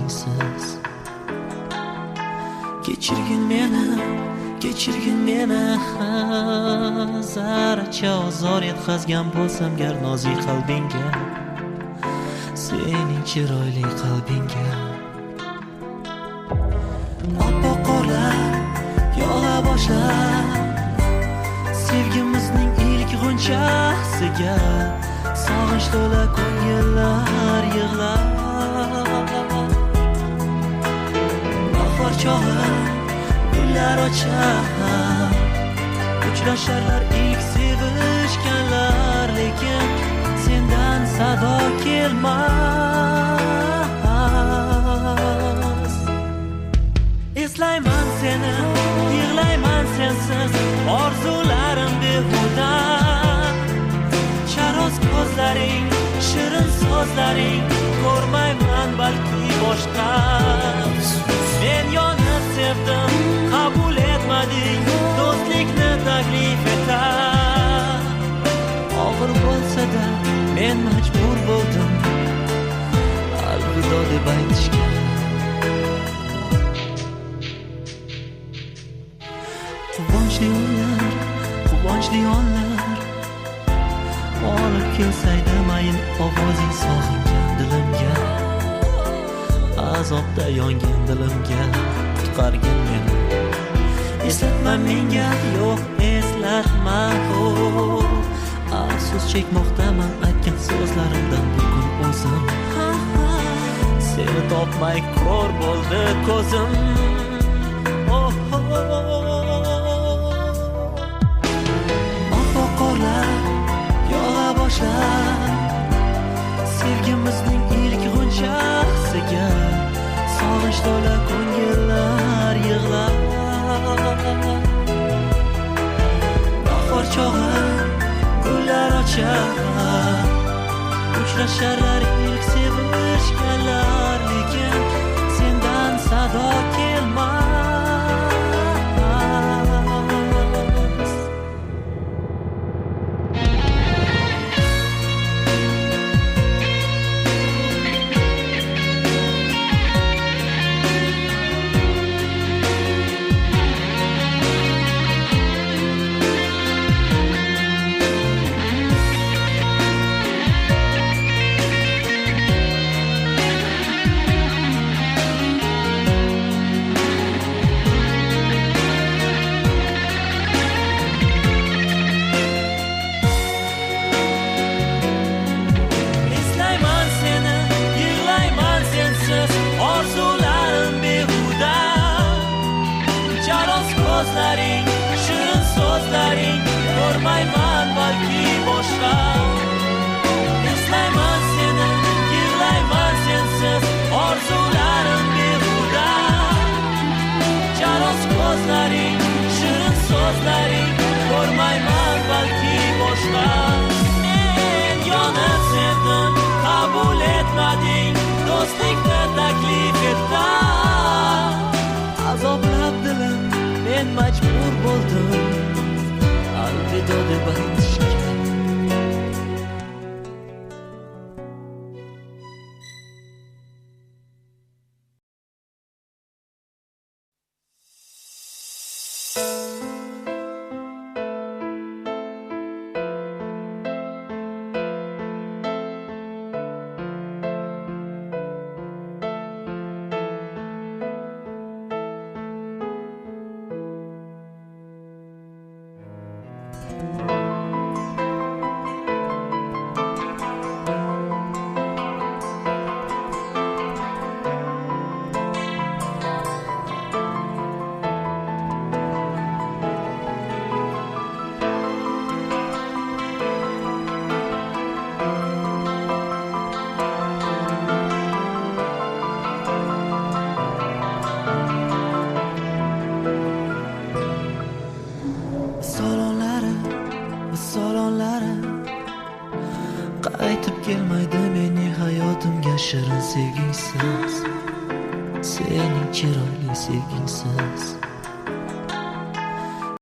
sevgingsiz. Kechirgin meni zarracha ozor yetkazgan bo'lsam gar nozik qalbingga, sening chiroyli qalbingga. Oppoq qorlar yog'a boshlar sevgimizning ilk g'unchasiga, sog'inch to'la ko'ngillar yig'lar. Bahor chog'i gullar ochar, uchrasharlar ilk sevishganlar, lekin sendan sado kelmas. Eslayman seni, yig'layman sensiz, orzularim behuda. Charoz ko'zlaring, shirin so'zlaring, ko'rmayman balki boshqa. Men yonib sevdim, qabul etmading, do'stlikni taklif etar. Og'ir bo'lsa-da men majbur bo'ldim alvido deb aytishga. Quvonchli onlar olib kelsaydi mayin ovozing sog'ingan dilimga, azobda yongan dilimga qutqargin meni. Eslatma menga, yo'q eslatma, afsus chekmoqdaman aytgan so'zlarimdan bugun o'zim. Seni topmay ko'r bo'ldi ko'zim. Oppoq qorlar yog'a boshlar sevgimizning ilk g'unchasiga, sog'inch to'la ko'ngillar yig'lar. Bahor chog'i gullar ochar, uchrasharlar ilk sevishganlar, lekin sendan sado kelmas. Shirin so'zlaring, ko'rmayman balki boshqa. Eslayman seni, yig'layman sensiz, orzularim behuda. Charoz ko'zlaring, shirin so'zlaring, ko'rmayman balki boshqa. Men yonib sevdim, qabul etmading, do'stlikni taklif etdim. Azoblab dilim, men majbur bo'ldim alvido deb aytishga. Qaytib kelmaydi mening hayotimga shirin sevgingsiz, sening chiroyli sevgingsiz.